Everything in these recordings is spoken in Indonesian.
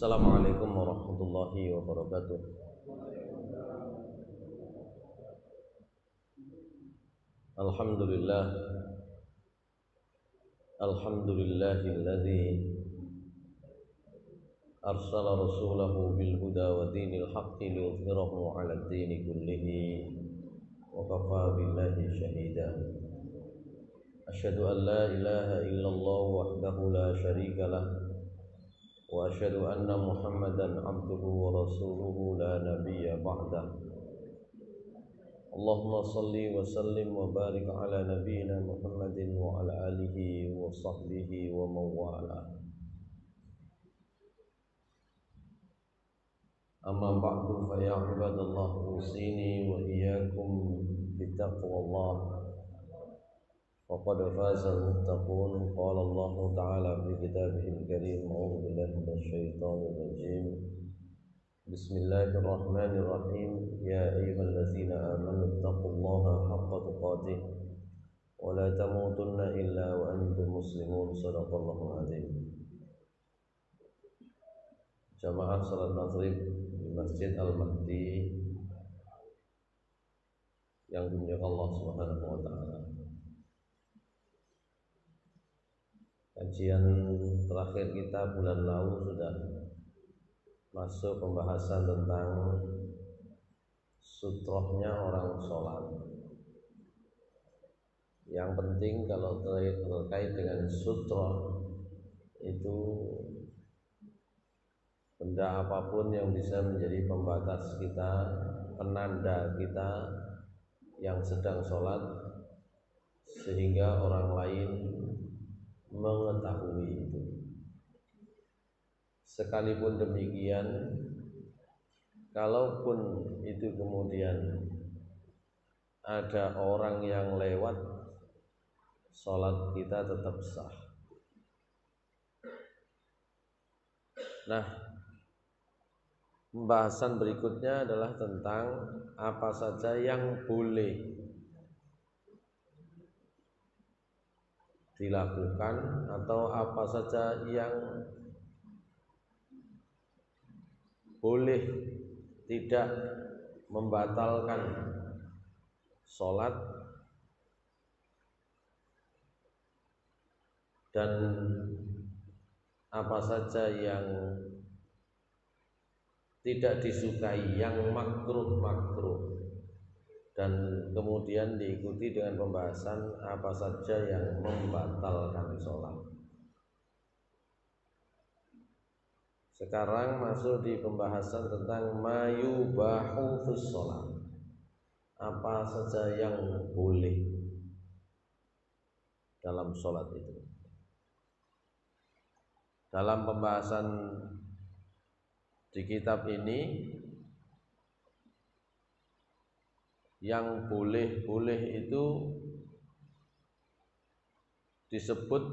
Assalamualaikum warahmatullahi wabarakatuh. Alhamdulillah, alhamdulillahilladzi arsala rasulahu bil huda wa dinil haqqi liyudhhirahu 'alad dini kullihi wa kafa billahi shahida. Asyhadu an la ilaha illallah wahdahu la syarika lah wa asyhadu anna Muhammadan abduhu wa rasuluhu la nabiyya ba'dah. Allahumma salli wa sallim wa barik ala nabiyyina Muhammadin wa ala alihi wa sahbihi wa mawala. Amma ba'du fa ya ibadallah, usini wa iyyakum bittaqwallah. Faqad faza al-muttaqun. Qala Allah ta'ala fi kitabihil karim. A'udzu billahi minasyaitonir rajim. Bismillahirrahmanirrahim. Ya ayyuhallazina amanu taqullaha haqqa tuqatih wa la tamutunna illa wa antum muslimun. Shadaqallahul azim. Jamaah salat maghrib di Masjid Al-Mahdi yang dimuliakan Allah Subhanahu wa taala. Kajian terakhir kita bulan lalu sudah masuk pembahasan tentang sutrohnya orang sholat. Yang penting kalau terkait dengan sutroh itu benda apapun yang bisa menjadi pembatas kita, penanda kita yang sedang sholat, sehingga orang lain mengetahui itu. Sekalipun demikian, kalaupun itu kemudian ada orang yang lewat, sholat kita tetap sah. Nah, pembahasan berikutnya adalah tentang apa saja yang boleh dilakukan atau apa saja yang boleh tidak membatalkan sholat, dan apa saja yang tidak disukai, yang makruh, dan kemudian diikuti dengan pembahasan apa saja yang membatalkan sholat. Sekarang masuk di pembahasan tentang mayubahu fis sholat, apa saja yang boleh dalam sholat itu. Dalam pembahasan di kitab ini, yang boleh-boleh itu disebut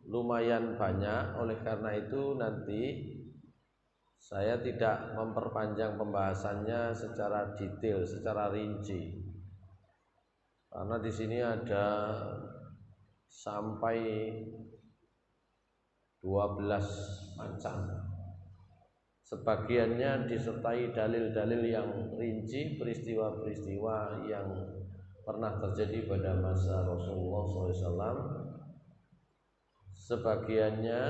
lumayan banyak. Oleh karena itu nanti saya tidak memperpanjang pembahasannya secara detail, secara rinci, karena di sini ada sampai 12 macam. Sebagiannya disertai dalil-dalil yang rinci, peristiwa-peristiwa yang pernah terjadi pada masa Rasulullah SAW. Sebagiannya,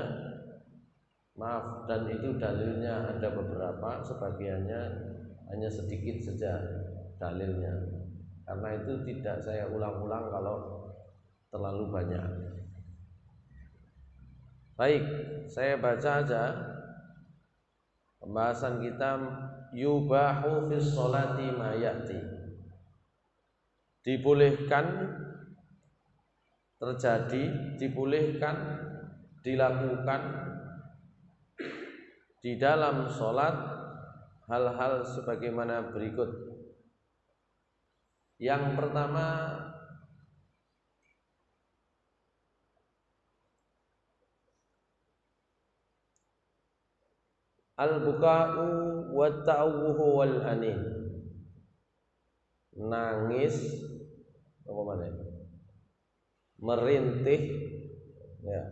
maaf, dan itu dalilnya ada beberapa, sebagiannya hanya sedikit saja dalilnya. Karena itu tidak saya ulang-ulang kalau terlalu banyak. Baik, saya baca aja pembahasan kita. Yubahu fis sholati ma ya'ti, dibolehkan terjadi, dibolehkan dilakukan di dalam sholat hal-hal sebagaimana berikut. Yang pertama, al-buka'u wa ta'awuhu wal anin, nangis, apa mana? Merintih, ya,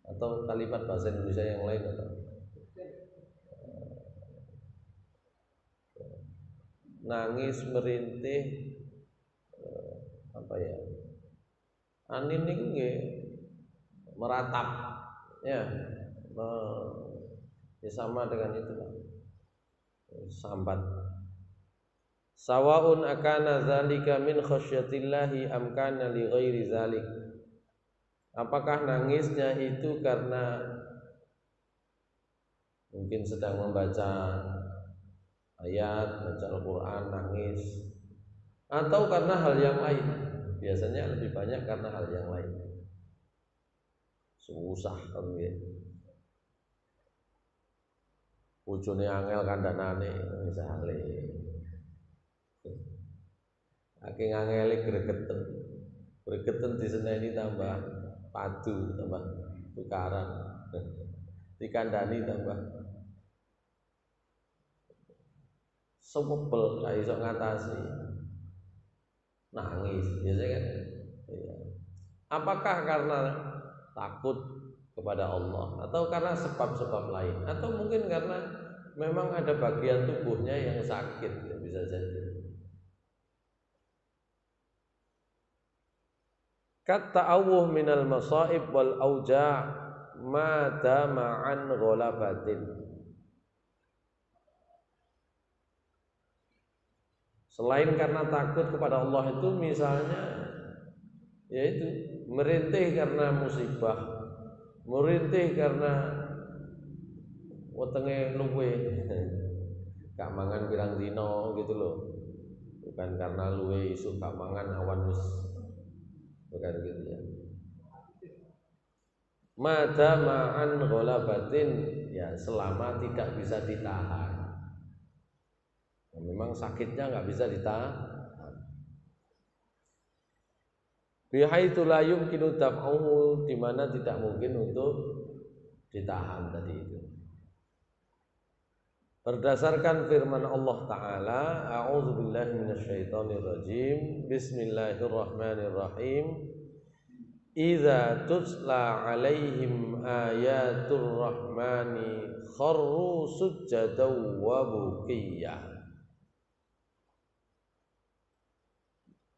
atau kalimat bahasa Indonesia yang lain apa? Nangis, merintih, apa ya? Anin niku nggih meratap, ya, ya sama dengan itu lah. Sambat. Sawaun akana zalika min khasyatillahi am kana li ghairi zalik. Apakah nangisnya itu karena mungkin sedang membaca ayat, baca Al-Qur'an nangis, atau karena hal yang lain? Biasanya lebih banyak karena hal yang lain. Susah kan gitu. Bojone angel kandhanane misale. Saking angele gregeten. Gregeten diseneni tambah padu, tambah tukaran. Dikandani tambah sebel gak iso ngatasi. Nangis biasanya kan. Ya. Apakah karena takut kepada Allah atau karena sebab-sebab lain, atau mungkin karena memang ada bagian tubuhnya yang sakit, ya bisa jadi. Kat ta'awuh minal masaib wal auja' ma dama an ghalabatin. Selain karena takut kepada Allah itu misalnya yaitu merintih karena musibah, merintih karena wetenge luwe gak mangan pirang dino gitu loh. Bukan karena luwe isu gak mangan awan wis, bukan gitu ya. Madama an ghalabatin, ya selama tidak bisa ditahan. Ya, memang sakitnya nggak bisa ditahan. Bihaitsu la yumkinu daf'uhu, di mana tidak mungkin untuk ditahan tadi itu. Berdasarkan firman Allah Ta'ala, a'udzubillahi minasyaitonirrajim, bismillahirrahmanirrahim, idza tutla alaihim ayatur rahmani kharru sujjadan wa buqiyah.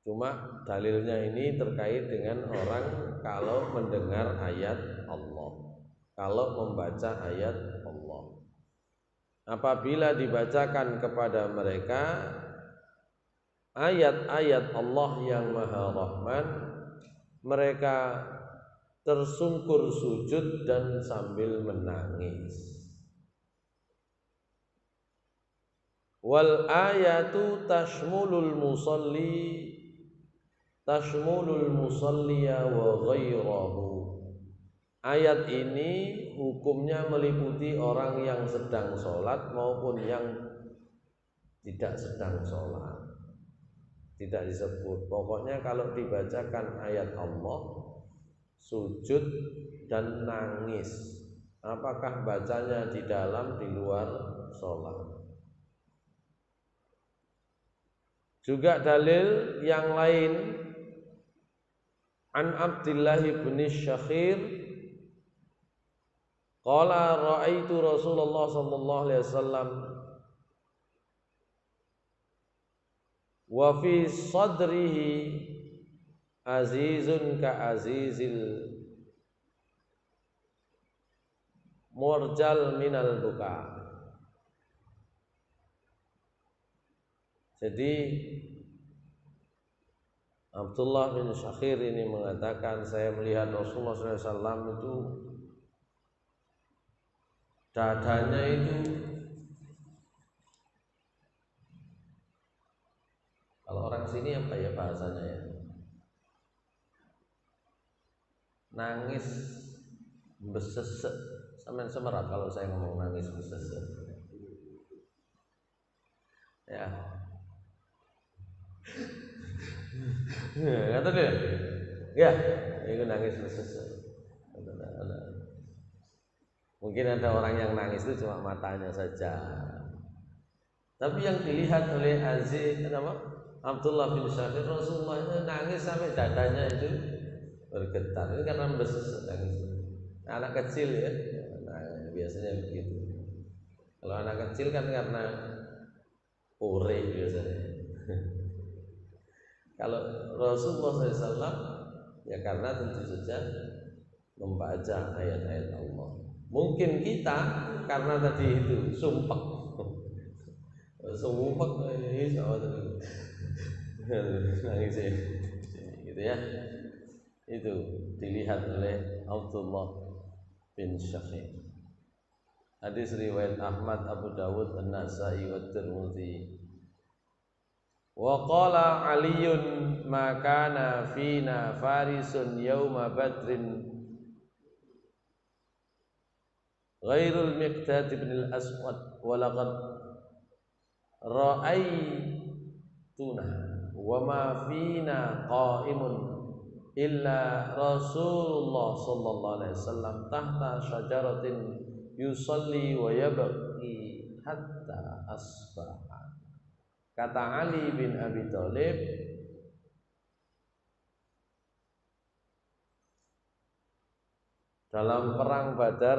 Cuma dalilnya ini terkait dengan orang kalau mendengar ayat Allah, kalau membaca ayat Allah. Apabila dibacakan kepada mereka ayat-ayat Allah yang Maha Rahman, mereka tersungkur sujud dan sambil menangis. Wal ayatu tashmulul musalliya wa ghairahu. Ayat ini hukumnya meliputi orang yang sedang sholat maupun yang tidak sedang sholat. Tidak disebut. Pokoknya kalau dibacakan ayat Allah, sujud dan nangis. Apakah bacanya di dalam, di luar sholat? Juga dalil yang lain, an Abdullah bin Syakhir qala ra'aitu Rasulullah sallallahu alaihi wasallam wa fi sadrihi azizun ka azizil murjal minal buka. Jadi Abdullah bin Syakhir ini mengatakan, saya melihat Rasulullah SAW itu dadanya itu, kalau orang sini apa ya bahasanya ya, nangis besesek, sampean semerat kalau saya ngomong nangis besesek ya. Kata dia, ya, itu nangis besesek. Mungkin ada orang yang nangis itu cuma matanya saja, tapi yang dilihat oleh Abdullah bin Syakhir, Rasulullah itu nangis sampai dadanya itu bergetar. Ini karena besesek nangis. Anak kecil ya, nah, biasanya begitu. Kalau anak kecil kan karena pore biasanya. Kalau Rasulullah SAW ya karena tentu saja membaca ayat-ayat Allah. Mungkin kita karena tadi itu sumpek ini sama tadi nangis ya, gitu ya. Itu dilihat oleh Abdullah bin Syafiq. Hadis riwayat Ahmad, Abu Dawud, An-Nasa'i wa Tirmidzi. Wa qala Aliyun ma kana fina farisun yauma badrin ghairul Miqdad bin al-Aswad wa laqad ra'aituna wa ma fina qa'imun illa Rasulullah sallallahu alaihi wasallam tahta syajaratin yusalli wa yabqi hatta asbaha. Kata Ali bin Abi Thalib, dalam perang Badar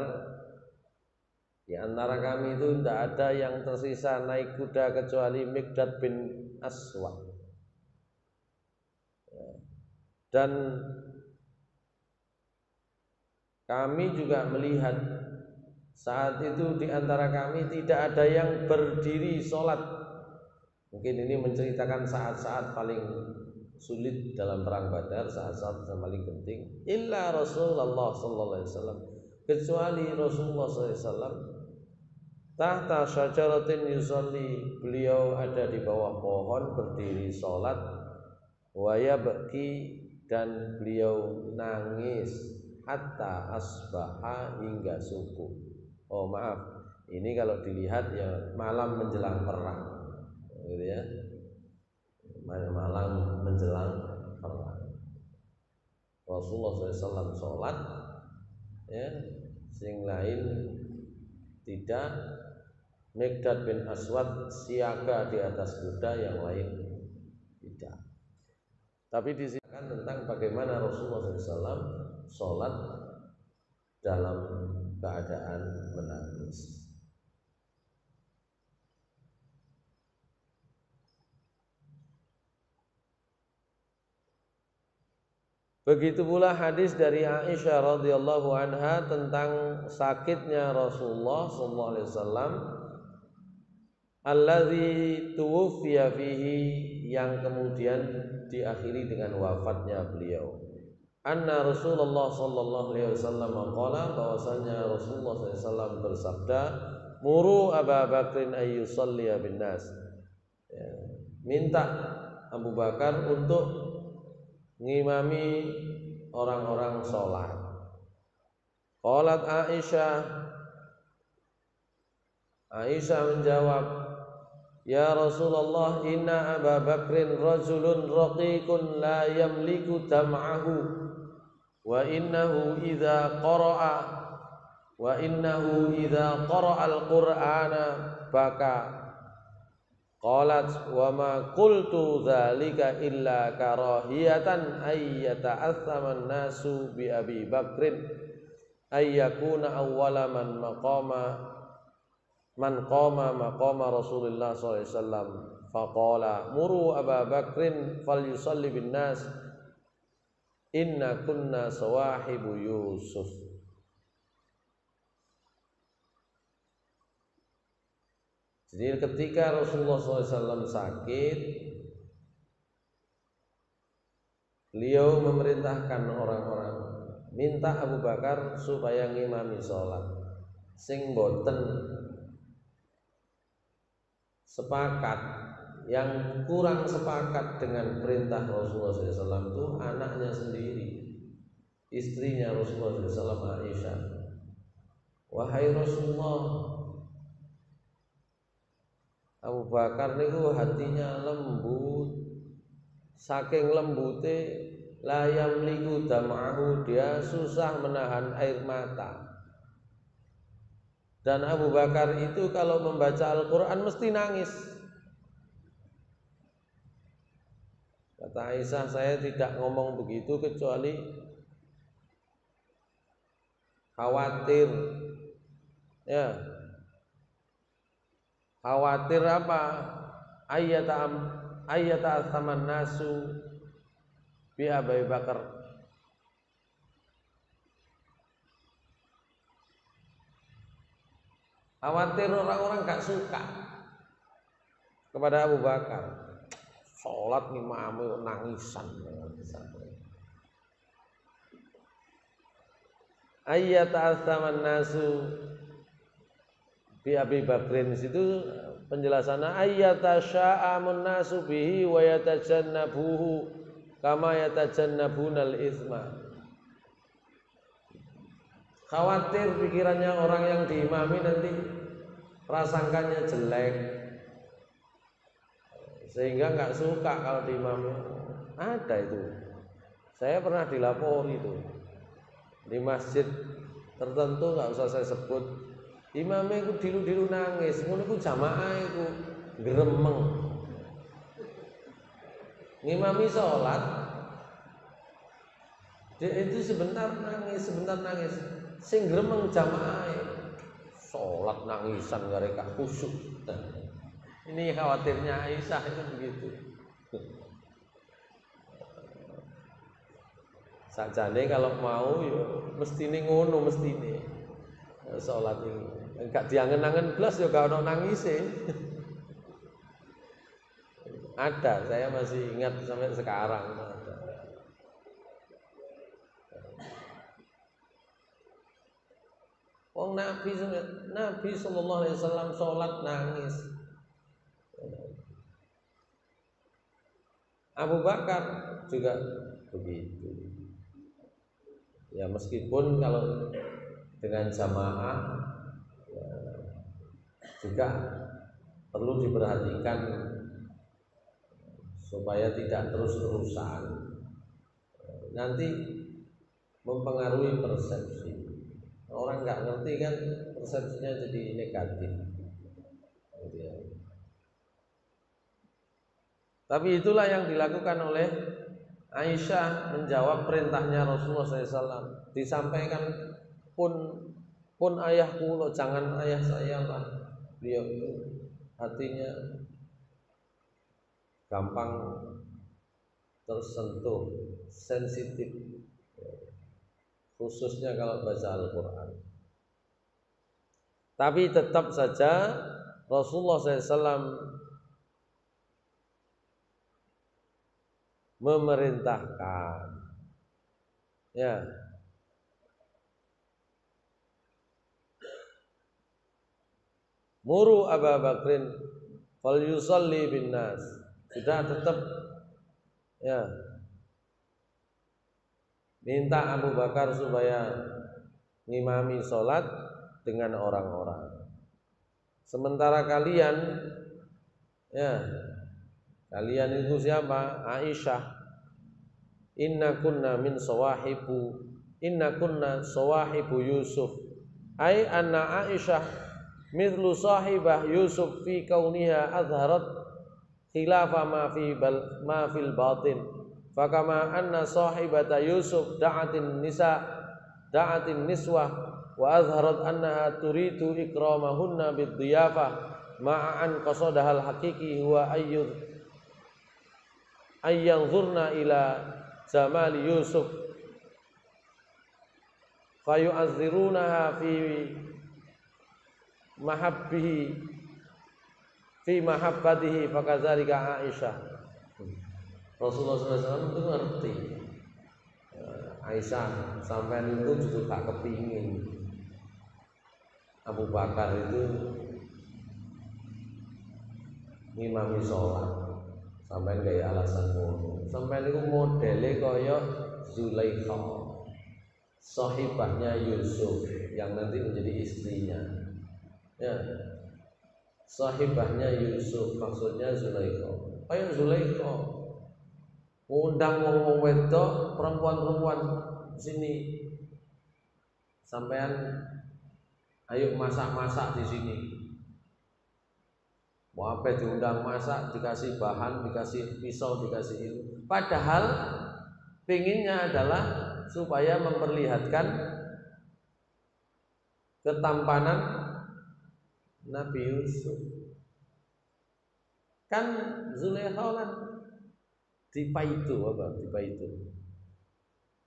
di antara kami itu tidak ada yang tersisa naik kuda kecuali Miqdad bin Aswad. Dan kami juga melihat saat itu di antara kami tidak ada yang berdiri sholat. Mungkin ini menceritakan saat-saat paling sulit dalam perang Badar, saat-saat yang paling penting. Illa Rasulullah sallallahu alaihi wasallam, kecuali Rasulullah sallallahu alaihi wasallam tahta syajaratin yusalli, beliau ada di bawah pohon berdiri sholat, wa yabki, dan beliau nangis hatta asbaha, hingga subuh. Oh maaf, ini kalau dilihat ya malam menjelang perang, gitu ya, malam menjelang perang. Rasulullah SAW sholat, ya, sing lain tidak. Miqdad bin Aswad siaga di atas kuda, yang lain tidak. Tapi disini tentang bagaimana Rasulullah SAW sholat dalam keadaan menangis. Begitu pula hadis dari Aisyah radhiyallahu anha tentang sakitnya Rasulullah sallallahu alaihi wasallam, alladzi tuwfiya fihi, yang kemudian diakhiri dengan wafatnya beliau. Anna Rasulullah sallallahu alaihi wasallam qala, bahwasanya Rasulullah sallallahu alaihi wasallam bersabda, muru Abu Bakrin ayyusalli bin nas, ya, minta Abu Bakar untuk ngimami orang-orang sholat. Qalat Aisyah menjawab, ya Rasulullah, inna Abu Bakrin rajulun raqiqun la yamliku dam'ahu wa innahu idza qara'a al-Qur'ana baka. Qalat wa ma qultu dzalika illa karahiyatan ay yata'assama an-nasu bi Abi Bakrin ay yakuna awwala man qama maqama Rasulullah sallallahu alaihi wasallam. Faqala muru Abu Bakrin falyusalli bin nas inna kunna sawahibu Yusuf. Jadi ketika Rasulullah SAW sakit, beliau memerintahkan orang-orang, minta Abu Bakar supaya ngimami sholat. Sing boten sepakat, yang kurang sepakat dengan perintah Rasulullah SAW itu anaknya sendiri, istrinya Rasulullah SAW, Aisyah. Wahai Rasulullah, Abu Bakar niku hatinya lembut, saking lembute la yamliku dam'ahu, dia susah menahan air mata. Dan Abu Bakar itu kalau membaca Al-Quran mesti nangis. Kata Aisyah, saya tidak ngomong begitu kecuali khawatir, ya, khawatir apa? Ayyata asaman nasu bi Abu Bakar. Khawatir orang-orang gak suka kepada Abu Bakar. Sholat ngimami nangisan. Ayyata asaman nasu bi Abi Bakrin, situ penjelasannya ayyata sya'amun nasu bihi wa yatajannabuhu kama yatajannabunal isma. Khawatir pikirannya orang yang diimami nanti prasangkanya jelek, sehingga nggak suka kalau diimami. Ada itu, saya pernah dilapori itu di masjid tertentu, nggak usah saya sebut, imamnya itu dilu-dilu nangis, ngono iku jamaah itu gremeng. Ngimami sholat, dia itu sebentar nangis, sing gremeng jamaah. Sholat nangisan mereka khusyuk. Nah, ini khawatirnya Aisyah itu begitu. Sakjane kalau mau ya mestine ngono, mestine sholat ini enggak diangen-angen blas ya gak ono nangise. Ada, saya masih ingat sampai sekarang ada. Wong Nabi sallallahu alaihi wasallam sholat nangis. Abu Bakar juga begitu. Ya meskipun kalau dengan jamaah ya, juga perlu diperhatikan supaya tidak terus-terusan, nanti mempengaruhi persepsi. Orang nggak ngerti kan, persepsinya jadi negatif. Tapi itulah yang dilakukan oleh Aisyah menjawab perintahnya Rasulullah SAW. Disampaikan pun ayahku lo, jangan ayah saya lah. Beliau itu hatinya gampang tersentuh, sensitif, khususnya kalau baca Al-Quran. Tapi tetap saja Rasulullah SAW memerintahkan, ya, muru Abu Bakrin fal yusalli bin nas. Sudah tetap, ya, minta Abu Bakar supaya ngimami sholat dengan orang-orang. Sementara kalian, ya, kalian itu siapa? Aisyah. Inna kunna sawahibu Yusuf. Ai anna Aisyah mithlu sahibah Yusuf fi kauniha azharat khilafa ma fil batin. Fakama anna sahibata Yusuf da'atin niswah wa azharat annaha turidu ikramahunna bid-dhiyafah ma'an qasadahal haqiqi huwa ayyanzurna ila jamali Yusuf fayu'azzirunaha fi mahabbatihi fakadzalika Aisyah. Rasulullah SAW itu ngerti Aisyah sampai itu justru tak kepingin Abu Bakar itu ngimami sholat. Sampai gaya alasan ngono. Sampai niku modele kaya Zulaikha, sahibahnya Yusuf yang nanti menjadi istrinya. Ya. Sahibahnya Yusuf maksudnya Zulaikha. Kayak Zulaikha ngundang wong wedok, perempuan-perempuan sini. Sampean ayo masak-masak di sini. Mau apa diundang masak, dikasih bahan, dikasih pisau, dikasih itu. Padahal pinginnya adalah supaya memperlihatkan ketampanan Nabi Yusuf. Kan Zulaikha kan dipaitu apa? Dipaitu.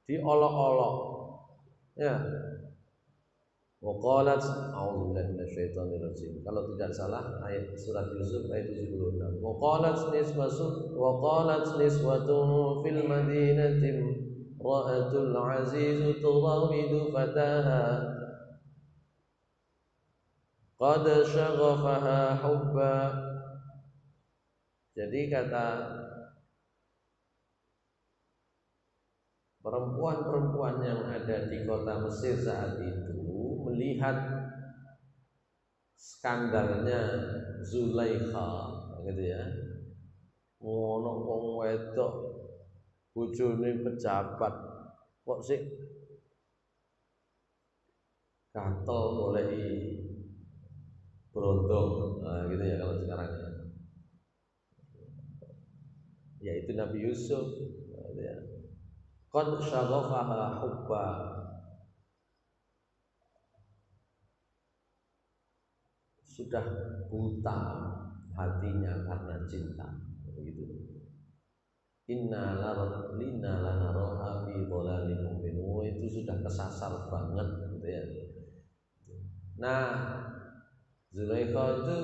Diolok-olok. Ya. Wa qalat a'udzubillahi minasyaitonirrajim. Kalau tidak salah ayat surat Yusuf ayat 76. Wa qalat niswatun fil madinati ra'atul aziz turawidu fataha qad syaghafaha hubba. Jadi kata perempuan-perempuan yang ada di kota Mesir saat itu melihat skandalnya Zulaikha gitu ya. Ngono wong wedok bojone pejabat kok sih gatel goleki berondong, nah, gitu ya kalau sekarang ya itu Nabi Yusuf gitu ya. Qad syaghafaha hubba, sudah buta hatinya karena cinta begitu. Inna lanaraha fi dhalalin mubin, itu sudah kesasar banget gitu ya. Nah, Zulaikha itu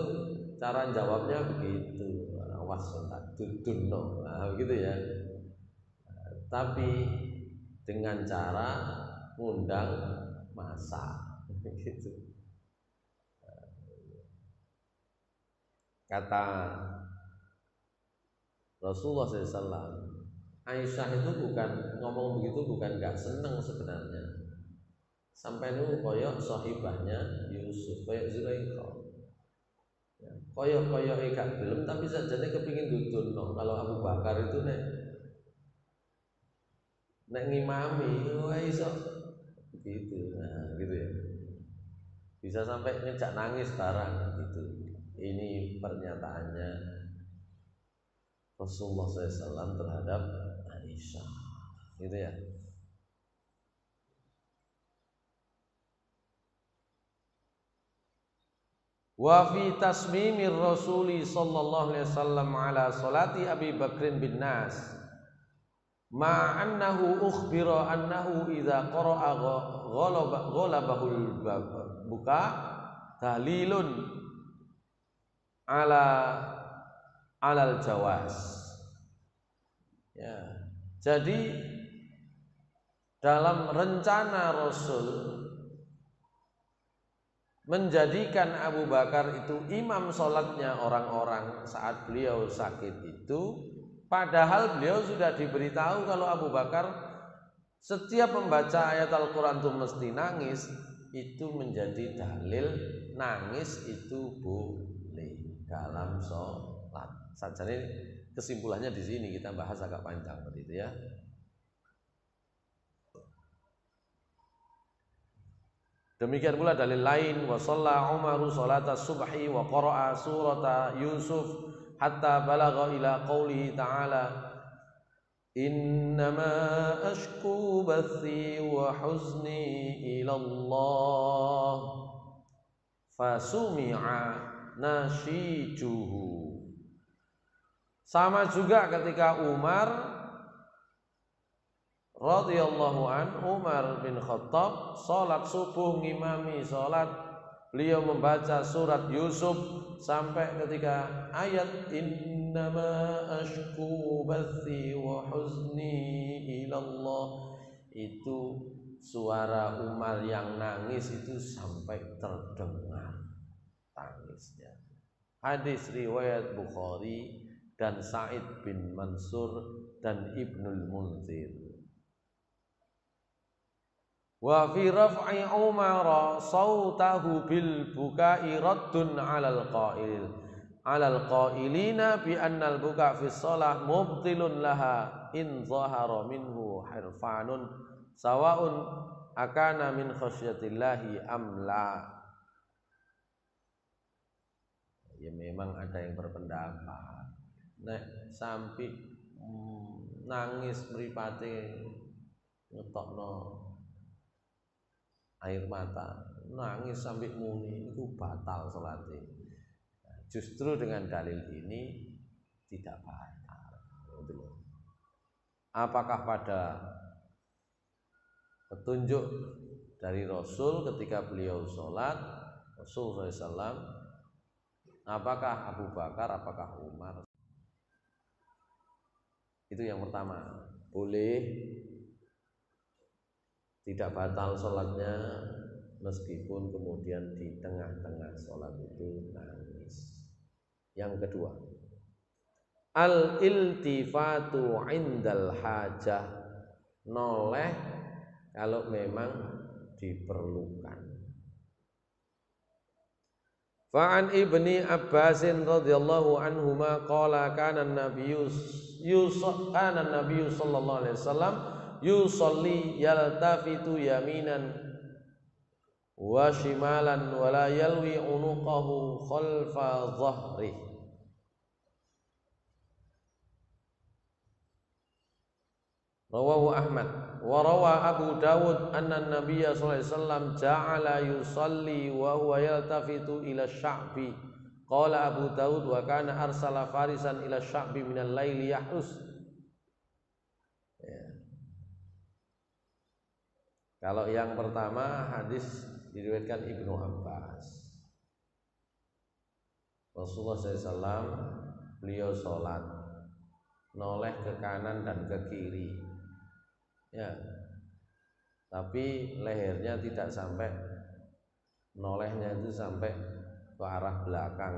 cara jawabnya begitu, awas tak dudunno, nah begitu ya. Tapi dengan cara ngundang masa begitu. Kata Rasulullah SAW, Aisyah itu bukan ngomong begitu, bukan gak seneng sebenarnya. Sampai nu koyok sahibahnya Yusuf, koyok Zulaikha, ya, koyok gak belum, tapi sajane kepingin dudun. No. Kalau Abu Bakar itu nek ngimami, wah iso begitu, nah gitu ya. Bisa sampai ngejak nangis sekarang gitu. Ini pernyataannya Rasulullah SAW terhadap Aisyah, gitu ya. Wa fi tasmimir Rasuli sallallahu alaihi wasallam ala salati Abi Bakrin bin Nas ma annahu ukhbira annahu idza qara'a ghalabahul buka dalilun alal jawaz. Ya. Jadi dalam rencana Rasul menjadikan Abu Bakar itu imam sholatnya orang-orang saat beliau sakit itu, padahal beliau sudah diberitahu kalau Abu Bakar setiap membaca ayat Al-Quran itu mesti nangis, itu menjadi dalil nangis itu boleh dalam sholat. Sajane kesimpulannya di sini, kita bahas agak panjang begitu ya. Demikian pula dalil lain, wa shalla Umaru salata subhi wa qara'a surata Yusuf hatta balagha ila qoulihi ta'ala innama ashku bathi wa huzni ila Allah fasumi'a nasyijuhu. Sama juga ketika Umar radhiyallahu an, Umar bin Khattab salat subuh ngimami salat, beliau membaca surat Yusuf sampai ketika ayat innama ashku bathi wa huzni ilallah, itu suara Umar yang nangis itu sampai terdengar tangisnya. Hadis riwayat Bukhari dan Sa'id bin Mansur dan Ibnul Munzir. Wa fi raf'i Umar sautahu bil bukai raddun 'alal qailina bi annal buka fi shalah mubtilun laha in zahara minhu harfanun sawaun akana min khasyatillahi am la. Ya memang ada yang berpendapat nek sampai nangis mripate ngetokno air mata, nangis sampai muni, itu batal sholatnya. Justru dengan dalil ini tidak batal. Apakah pada petunjuk dari Rasul ketika beliau sholat, Rasul SAW, apakah Abu Bakar, apakah Umar? Itu yang pertama. Boleh tidak batal sholatnya meskipun kemudian di tengah-tengah sholat itu nangis. Yang kedua, al-iltifatu indal hajah, noleh kalau memang diperlukan. Fa'an ibni Abbasin radhiyallahu anhuma qala kana an-nabiyyu sallallahu alaihi wasallam yusalli yaltafitu yaminan wa shimalan wa la yalwi unuqahu khalfa dhahrihi. Rawahu Ahmad wa rawa Abu Dawud anna an-nabiyya sallallahu alaihi wasallam ja'ala yusalli wa huwa yaltafitu ila sya'bi. Qala Abu Dawud wa kana arsala farisan ila sya'bi minal laili yahrus. Ya. Kalau yang pertama hadis diriwayatkan Ibnu Abbas. Rasulullah SAW beliau sholat noleh ke kanan dan ke kiri. Ya, tapi lehernya tidak sampai, nolehnya itu sampai ke arah belakang,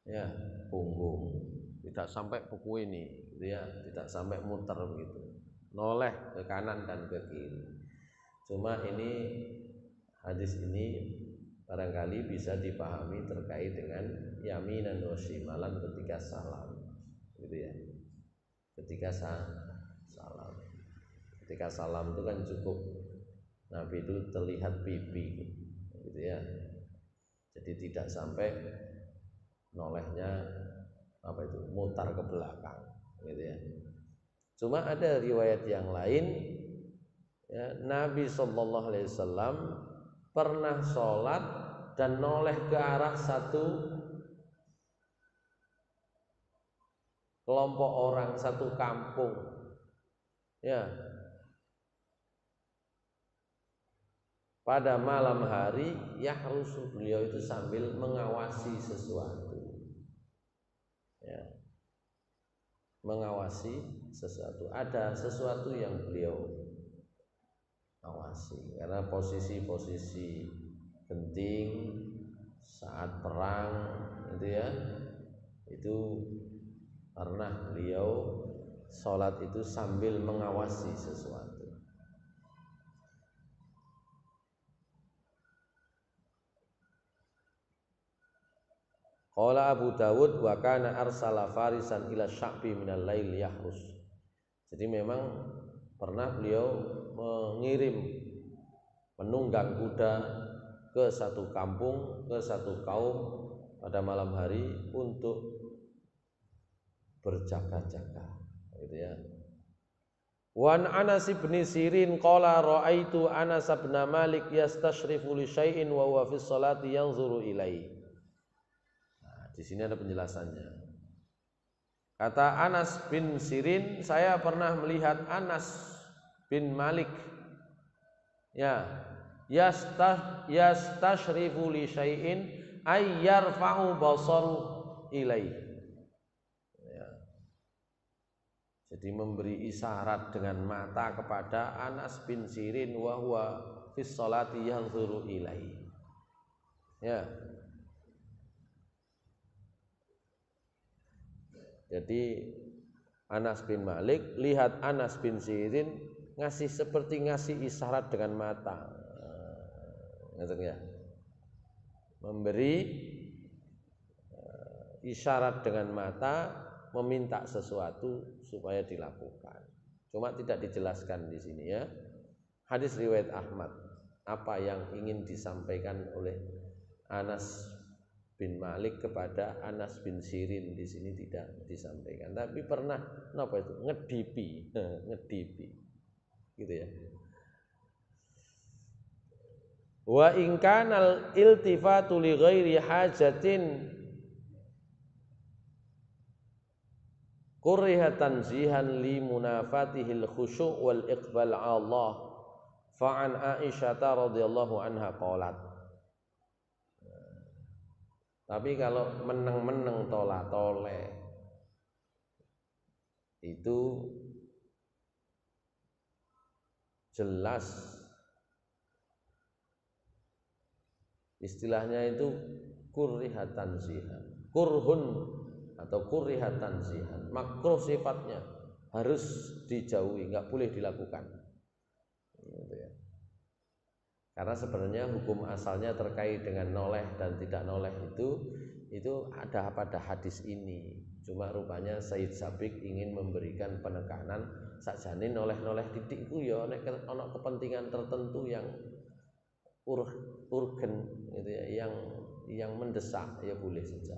ya, punggung, tidak sampai buku ini, gitu ya, tidak sampai muter begitu, noleh ke kanan dan ke kiri. Cuma ini hadis ini barangkali bisa dipahami terkait dengan yaminan wa shimalan ketika salam, gitu ya, ketika salam. Ketika salam itu kan cukup Nabi itu terlihat pipi, gitu ya. Jadi tidak sampai nolehnya mutar ke belakang, gitu ya. Cuma ada riwayat yang lain, ya, Nabi Shallallahu Alaihi Wasallam pernah sholat dan noleh ke arah satu kelompok orang, satu kampung, ya. Pada malam hari yahrusu, beliau itu sambil mengawasi sesuatu, ya, mengawasi sesuatu. Ada sesuatu yang beliau awasi karena posisi-posisi penting saat perang, gitu ya, itu pernah beliau sholat itu sambil mengawasi sesuatu. Qala Abu Dawud wa kana arsala farisan ila sya'bi minal lail yahrus. Jadi memang pernah beliau mengirim penunggang kuda ke satu kampung, ke satu kaum pada malam hari untuk berjaga-jaga, gitu ya. Wan Anas bin Sirin qala ra'aitu Anas bin Malik yastashrifu li syai'in wa huwa fi sholati yanzuru ilaihi. Di sini ada penjelasannya. Kata Anas bin Sirin, saya pernah melihat Anas bin Malik, ya, yastashrifu li syai'in ay yarfa'u basaru ilaihi. Ya. Jadi memberi isyarat dengan mata kepada Anas bin Sirin wa huwa fi sholati yanzuru ilaihi. Ya. Jadi Anas bin Malik lihat Anas bin Sirin seperti ngasih isyarat dengan mata, ya, memberi isyarat dengan mata, meminta sesuatu supaya dilakukan. Cuma tidak dijelaskan di sini, ya. Hadis riwayat Ahmad, apa yang ingin disampaikan oleh Anas bin Malik kepada Anas bin Sirin di sini tidak disampaikan, tapi pernah ngedipi, gitu ya. Wa in kanal iltifatu li ghairi hajatin kuriha tanzihan li munafatihil khusyu' wal iqbal 'ala Allah fa an Aisyah radhiyallahu anha qalat. Tapi kalau meneng-meneng tola-tole itu jelas istilahnya itu kurihatan zihan, kurhun atau kurihatan zihan, makruh sifatnya harus dijauhi, nggak boleh dilakukan. Gitu ya. Karena sebenarnya hukum asalnya terkait dengan noleh dan tidak noleh itu ada pada hadis ini. Cuma rupanya Said Sabiq ingin memberikan penekanan sakjane noleh-noleh titik itu ya ana kepentingan tertentu yang urgen gitu ya, yang mendesak ya boleh saja.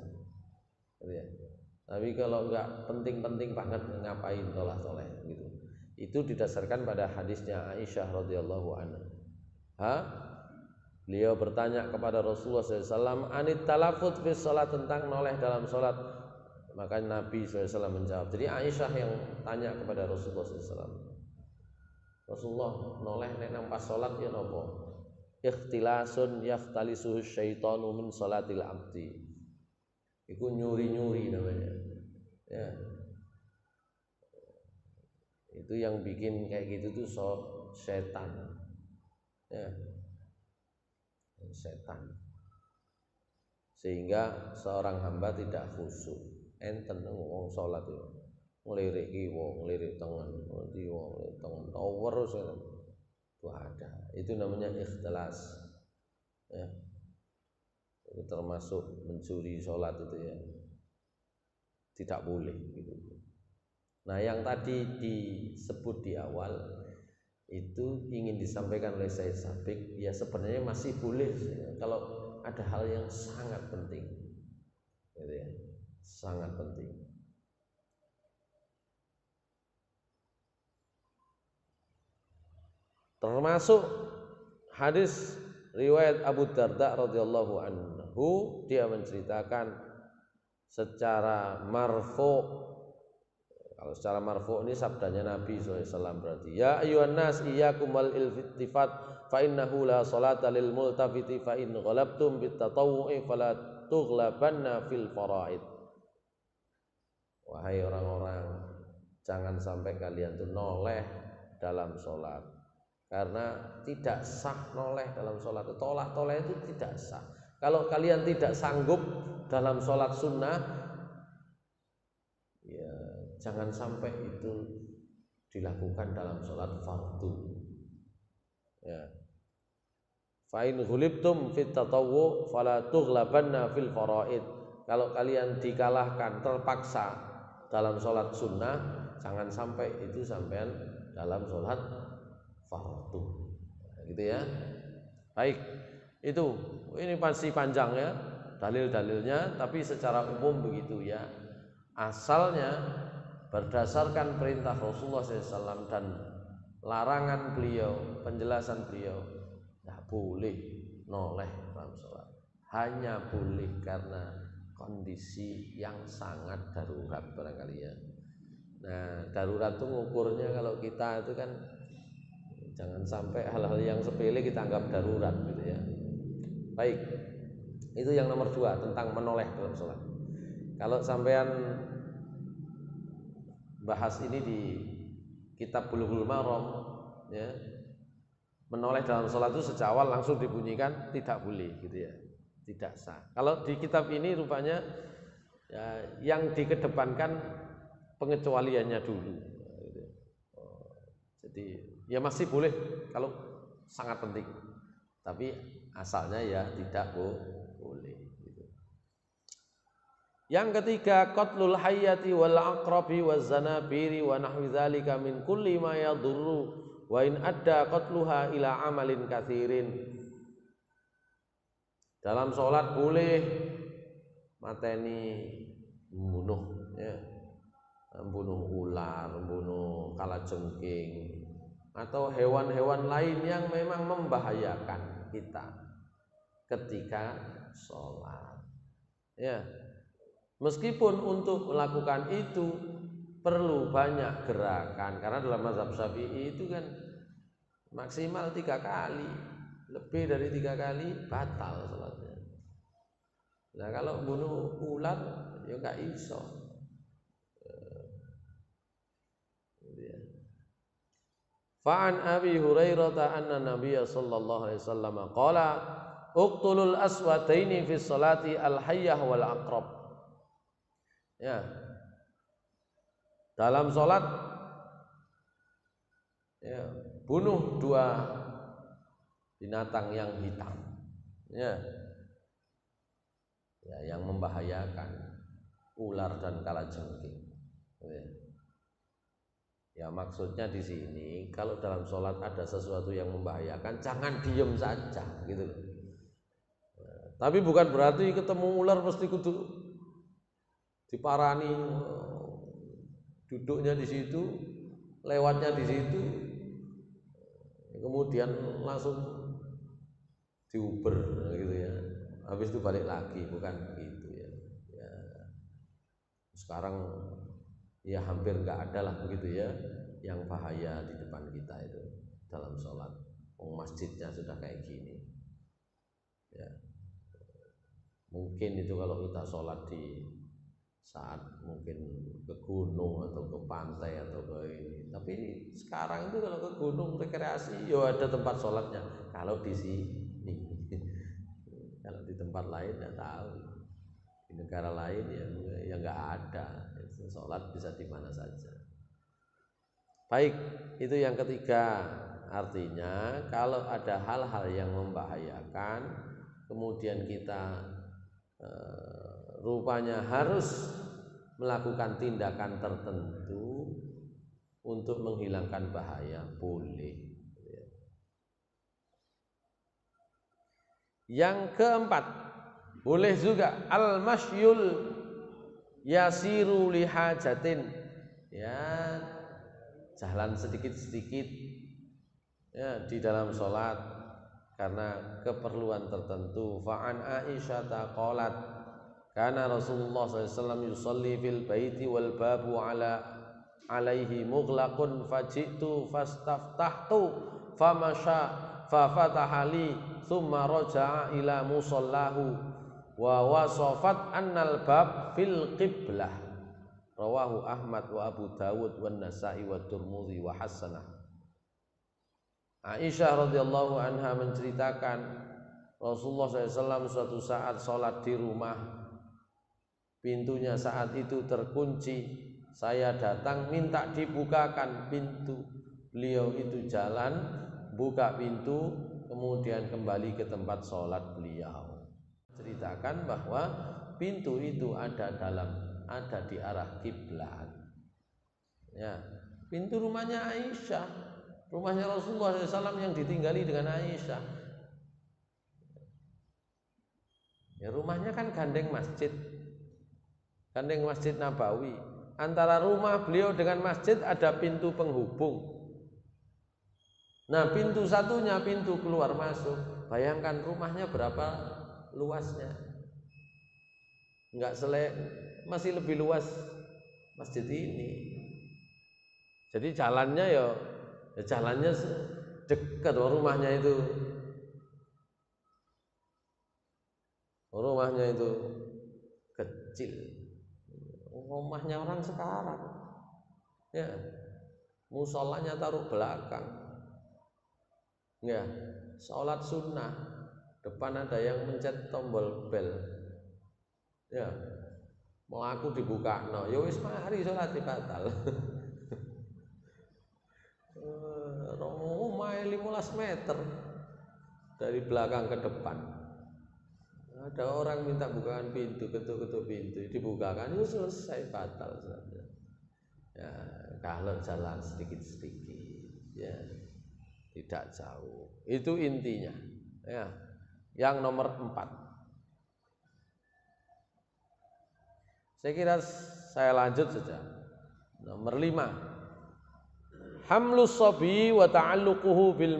Gitu ya. Tapi kalau enggak penting-penting banget ngapain toleh-toleh gitu. Itu didasarkan pada hadisnya Aisyah radhiyallahu anha. Beliau bertanya kepada Rasulullah SAW, anit talafut fi salat, tentang noleh dalam salat. Maka Nabi SAW menjawab. Jadi Aisyah yang tanya kepada Rasulullah SAW. Rasulullah noleh nek nang pas salat ya napa? Ikhtilasun yaftalisuhu syaitanu min salatil abdi. Iku nyuri-nyuri namanya. Ya. Itu yang bikin kayak gitu tuh setan. Ya. Setan. Sehingga seorang hamba tidak khusyuk. Enten wong salat itu. Ngelirik kiwa, ngelirik tangan, ngelirik tangan. Terus itu ada. Itu namanya ikhtilas. Ya. Itu termasuk mencuri sholat itu ya, tidak boleh gitu. Nah yang tadi disebut di awal itu ingin disampaikan oleh Said Sabiq, ya sebenarnya masih boleh kalau ada hal yang sangat penting gitu ya, sangat penting. Termasuk hadis riwayat Abu Darda radhiyallahu anhu, dia menceritakan secara marfu. Kalau secara marfu ini sabdanya Nabi SAW berarti, ya ayyuhan nas iyyakum wal iltifat fa innahu la salata lil multafiti fa in ghalabtum bit tatawwu'i fala tughlabanna fil faraid. Wahai orang-orang, jangan sampai kalian tuh noleh dalam sholat, karena tidak sah noleh dalam sholat. Tolah-toleh itu tidak sah. Kalau kalian tidak sanggup dalam sholat sunnah, ya jangan sampai itu dilakukan dalam sholat fardu. Ya. Fa in ghulibtum fit tatawwu fala tughlabanna fil faraid. Kalau kalian dikalahkan terpaksa dalam sholat sunnah, jangan sampai itu sampean dalam sholat fardu. Gitu ya. Baik, itu ini pasti panjang ya dalil-dalilnya, tapi secara umum begitu ya. Asalnya berdasarkan perintah Rasulullah SAW dan larangan beliau, penjelasan beliau, tidak boleh noleh dalam sholat. Hanya boleh karena kondisi yang sangat darurat barangkali ya. Nah, darurat itu ngukurnya kalau kita itu kan jangan sampai hal-hal yang sepele kita anggap darurat gitu ya. Baik, itu yang nomor 2 tentang menoleh dalam sholat. Kalau sampean bahas ini di kitab Bulughul Maram ya, menoleh dalam sholat itu sejak awal langsung dibunyikan tidak boleh gitu ya, tidak sah. Kalau di kitab ini rupanya ya, yang dikedepankan pengecualiannya dulu gitu. Jadi ya masih boleh kalau sangat penting, tapi asalnya ya tidak boleh gitu. Yang ketiga, qatlul hayyati wal aqrabi waz zanabiri wa nahwi dzalika min kulli ma yadurru wa in adda qatluha ila amalin katsirin. Dalam sholat boleh mateni membunuh ya, membunuh ular, membunuh kalajengking atau hewan-hewan lain yang memang membahayakan kita. ketika sholat. Ya, meskipun untuk melakukan itu perlu banyak gerakan, karena dalam mazhab Syafi'i itu kan maksimal 3 kali, lebih dari 3 kali batal sholatnya. Nah kalau bunuh ular ya nggak iso. Fa'an Abi Hurairah anna Nabiya sallallahu alaihi wasallam qala uqtulul aswadaini fi sholati al-hayyah wal aqrab. Ya. Dalam sholat ya, bunuh 2 binatang yang hitam. Ya. Ya, yang membahayakan, ular dan kalajengking. Ya. Ya maksudnya di sini kalau dalam sholat ada sesuatu yang membahayakan jangan diem saja gitu loh. Tapi bukan berarti ketemu ular mesti kudu diparani, duduknya di situ, lewatnya di situ, kemudian langsung diuber gitu ya. Habis itu balik lagi, bukan begitu ya. Ya. Sekarang ya hampir nggak ada lah begitu ya yang bahaya di depan kita itu dalam sholat. Masjidnya sudah kayak gini ya. Mungkin itu kalau kita sholat di saat mungkin ke gunung atau ke pantai atau ke ini, tapi sekarang itu kalau ke gunung rekreasi ya ada tempat sholatnya. Kalau di sini kalau di tempat lain nggak tahu, di negara lain ya nggak ada. Sholat bisa di mana saja. Baik, itu yang ketiga. Artinya kalau ada hal-hal yang membahayakan, kemudian kita rupanya harus melakukan tindakan tertentu untuk menghilangkan bahaya, boleh. Yang keempat, boleh juga al-masyul yasiru lihajatin, ya jalan sedikit-sedikit ya di dalam sholat karena keperluan tertentu. Fa'an Aisyah qalat kana Rasulullah SAW yusalli fil baiti wal babu alaihi mughlaqun faji'tu fastaftahtu famasha fafataha li thumma raja'a ila musallahu wa wasafat annal bab fil qiblah. Rawahu Ahmad wa Abu Dawud wa Nasa'i wa Tirmidzi wa hasanah. Aisyah radhiyallahu anha menceritakan Rasulullah SAW suatu saat sholat di rumah, pintunya saat itu terkunci. Saya datang minta dibukakan pintu, beliau itu jalan buka pintu kemudian kembali ke tempat sholat beliau. Ceritakan bahwa pintu itu ada di arah kiblat. Ya, pintu rumahnya Aisyah, rumahnya Rasulullah SAW yang ditinggali dengan Aisyah. Ya, rumahnya kan gandeng masjid Nabawi. Antara rumah beliau dengan masjid ada pintu penghubung. Nah, pintu satunya pintu keluar masuk. Bayangkan rumahnya berapa luasnya? Masih lebih luas masjid ini. Jadi jalannya jalannya dekat rumahnya itu. Rumahnya itu kecil. Rumahnya orang sekarang. Ya. Musolanya taruh belakang. Ya, sholat sunnah. Depan ada yang mencet tombol bel. Ya, mau aku dibuka, no, ya wis mari sholat batal. Rumah 15 meter dari belakang ke depan. Ada orang minta bukaan pintu, ketuk-ketuk pintu, dibukakan, itu selesai batal saja. Ya, kalau jalan sedikit-sedikit, ya, tidak jauh. Itu intinya. Ya, yang nomor 4. Saya kira saya lanjut saja. Nomor 5. Hamlus sabi wa ta'alluquhu bil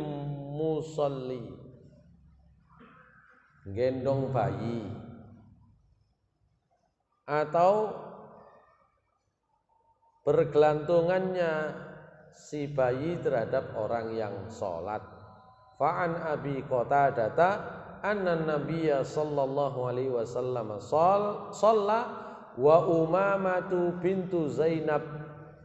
musalli. gendong bayi, atau bergelantungannya si bayi terhadap orang yang sholat. Fa'an Abi Qatadata anna Nabiyya sallallahu alaihi wasallam shalla wa Umamatu bintu Zainab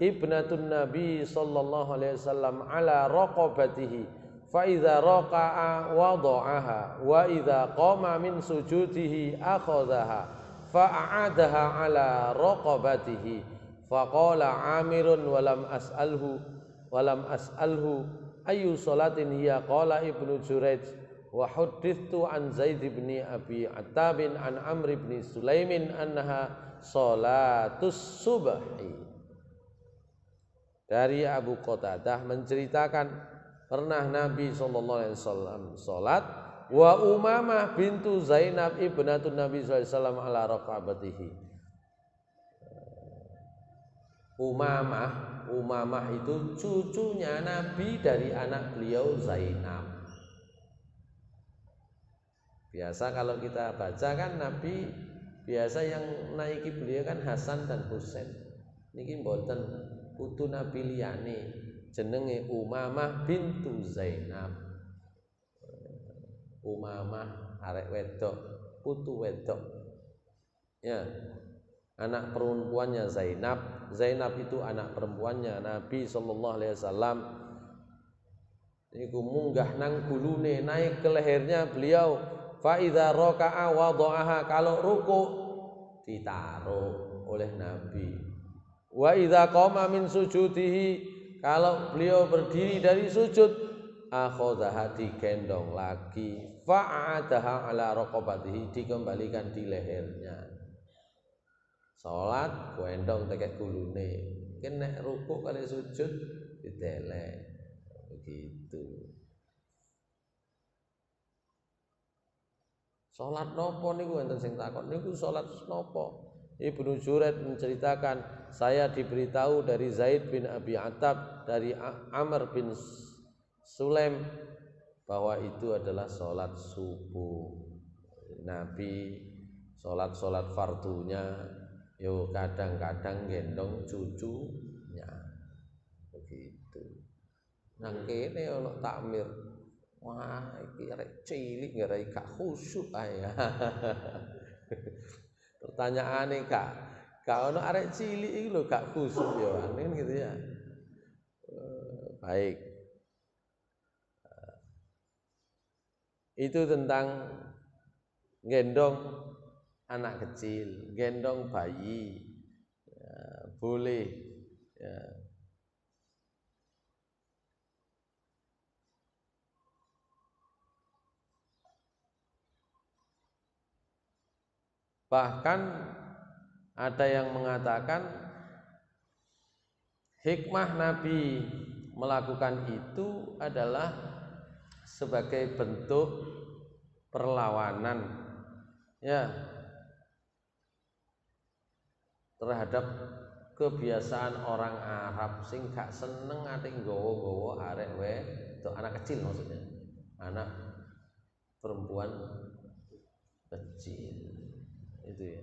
ibnatun Nabi sallallahu alaihi wasallam ala raqabatihi fa idza raqa'a wada'aha wa idza qama min sujudihi akhadhaha fa a'adaha ala raqabatihi. Faqala Amirun walam as'alhu ayu salatin hiya qala Ibnu Jurayj wa huddithtu an Zaid bin Abi Attab an Amr bin Sulaimin annaha salatus subhi. Dari Abu Qatadah menceritakan pernah Nabi sallallahu alaihi wasallam salat wa Umamah bintu Zainab ibnatun Nabi sallallahu alaihi wasallam ala raqabatihi. Umamah itu cucunya Nabi dari anak beliau Zainab. Biasa kalau kita baca kan Nabi biasa yang naiki beliau kan Hasan dan Husain. Niki mboten putu Nabi liyane jenenge Umamah bintu Zainab. Umamah arek wedok, putu wedok. Ya. Anak perempuannya Zainab. Zainab itu anak perempuannya Nabi sallallahu alaihi wasallam. Niku munggah nang gulune, naik ke lehernya beliau. Fa idza raka'a wada'aha, kalau ruku ditaruh oleh Nabi. Wa idza qama min sujudihi, kalau beliau berdiri dari sujud, akhadha digendong lagi. Fa'adaha ala raqabatihi, dikembalikan di lehernya. Salat gendong tekek gulune, nek rukuk kali sujud ditelek. Begitu. Salat nopo niku enten sing takon niku salat nopo? Ibnu Jurayj menceritakan, saya diberitahu dari Zaid bin Abi Attab dari Amr bin Sulaim bahwa itu adalah salat subuh. Nabi salat fardunya yo kadang-kadang gendong cucunya begitu. Nang kene ono takmir, wah iki arek cilik ngarai gak khusyuk ae. Pertanyaane gak ono arek cilik iki lho gak khusyuk ya anen gitu ya. Baik. Itu tentang gendong anak kecil, gendong bayi, ya, boleh. Ya. Bahkan ada yang mengatakan hikmah Nabi melakukan itu adalah sebagai bentuk perlawanan, ya, terhadap kebiasaan orang Arab sing gak seneng ate nggawa-nggawa arek wedok, anak kecil maksudnya, anak perempuan kecil itu ya.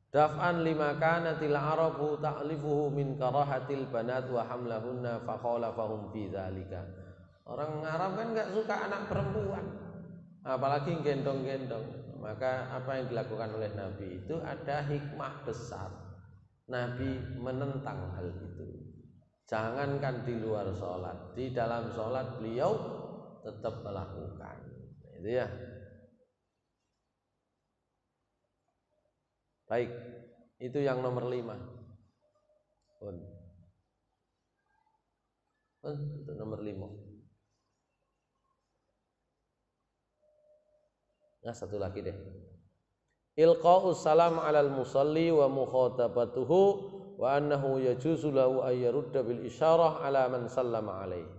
Daf'an lima kanatil arabu ta'lifuhu min karahatil banat wa hamlahunna fa khalafahum fi dzalika. Orang Arab kan enggak suka anak perempuan, apalagi gendong-gendong. Maka apa yang dilakukan oleh Nabi itu ada hikmah besar. Nabi menentang hal itu. Jangankan di luar sholat, di dalam sholat beliau tetap melakukan. Itu ya. Baik, itu yang nomor 5. Itu nomor 5. Nah, satu lagi deh. Ilqa'us salam 'alal musalli wa mukhatabatuhu wa annahu yajuzu lahu ay yarudda bil isyarah 'ala man sallama 'alaihi.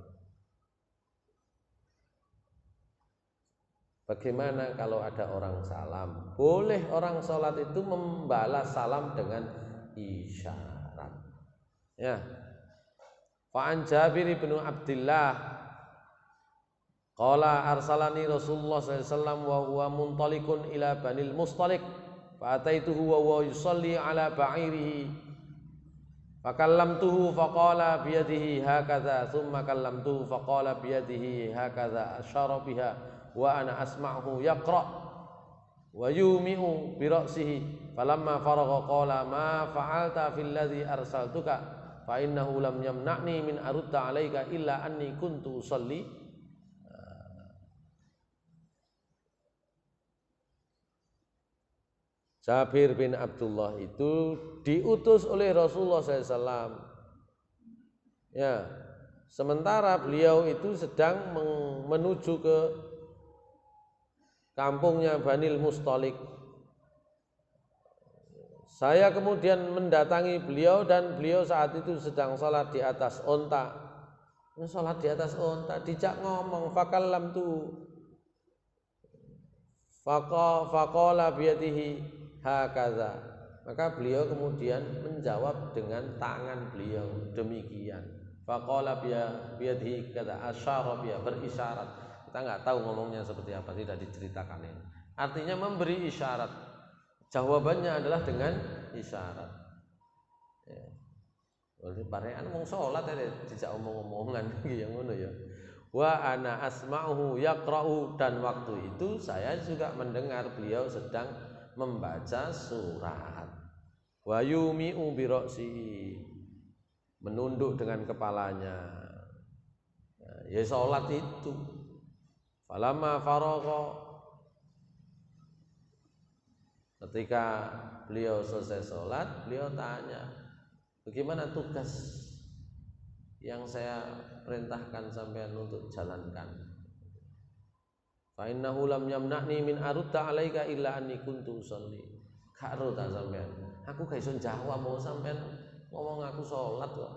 Bagaimana kalau ada orang salam? Boleh orang salat itu membalas salam dengan isyarat. Ya. Fa an Jabir bin Abdullah Qala arsalani Rasulullah sallallahu alaihi wasallam wa huwa muntalikun ila Banil Mustalik fa ataituhu wa huwa yusalli ala ba'irihi fakallamtuhu faqala biyadihi hakadha thumma kallamtuhu faqala biyadihi hakadha asyara biha wa ana asma'uhu yaqra wa yumi'u bi ra'sihi falamma faragha qala ma fa'alta fil ladzi arsaltuka fa innahu lam yamna'ni min arudda 'alaika illa anni kuntu usalli. Jabir bin Abdullah itu diutus oleh Rasulullah SAW. Ya, sementara beliau itu sedang menuju ke kampungnya Banil Mustalik. Saya kemudian mendatangi beliau dan beliau saat itu sedang sholat di atas onta. Sholat di atas onta, dijak ngomong, fakallam tu, faqala biyadihi hakaza, maka beliau kemudian menjawab dengan tangan beliau demikian. Faqala biyadihi kata asyara biya, berisyarat. Kita nggak tahu ngomongnya seperti apa, tidak diceritakan ini. Artinya memberi isyarat. Jawabannya adalah dengan isyarat. Ya. Berarti parean mung salat dijak omong-omongan iki yang ngono ya. Wa ana asma'uhu yaqra'u, dan waktu itu saya juga mendengar beliau sedang membaca surat. Wa yumi'u bi ra'sihi, menunduk dengan kepalanya. Ya salat itu. Falamma faragha, ketika beliau selesai salat, beliau tanya, bagaimana tugas yang saya perintahkan sampean untuk jalankan? Fa innahu lam yamna'ni min arudda 'alaika illa anni kuntu usolli. Karo ta sampean, aku gak iso jawab mau sampean ngomong aku salat kok.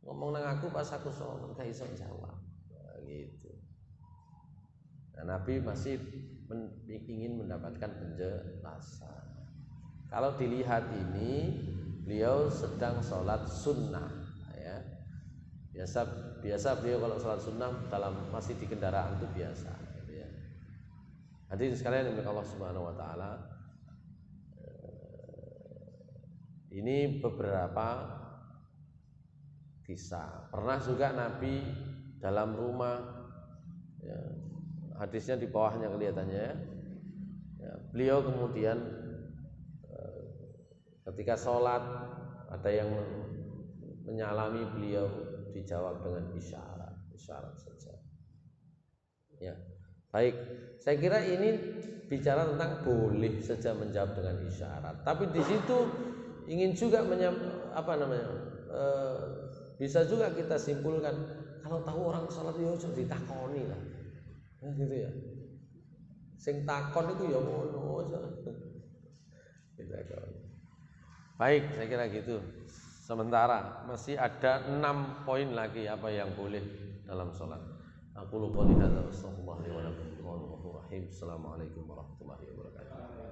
Ngomong nang aku pas aku salat gak iso jawab. Nah, gitu. Nah, Nabi masih ingin mendapatkan penjelasan. Kalau dilihat ini beliau sedang sholat sunnah, ya. Biasa beliau kalau sholat sunnah masih di kendaraan itu biasa. Hadirin sekalian yang Allah Subhanahu wa taala, ini beberapa kisah. Pernah juga Nabi dalam rumah, ya, hadisnya di bawahnya kelihatannya ya, beliau kemudian ketika sholat ada yang menyalami beliau, dijawab dengan isyarat saja. Ya. Baik, saya kira ini bicara tentang boleh saja menjawab dengan isyarat. Tapi di situ ingin juga bisa juga kita simpulkan, kalau tahu orang sholat ya harus ditakoni lah, gitu ya. Sing takon itu ya ngono aja. Baik, saya kira gitu. Sementara masih ada 6 poin lagi apa yang boleh dalam sholat. Aku lupa lihat. Assalamualaikum warahmatullahi wabarakatuh.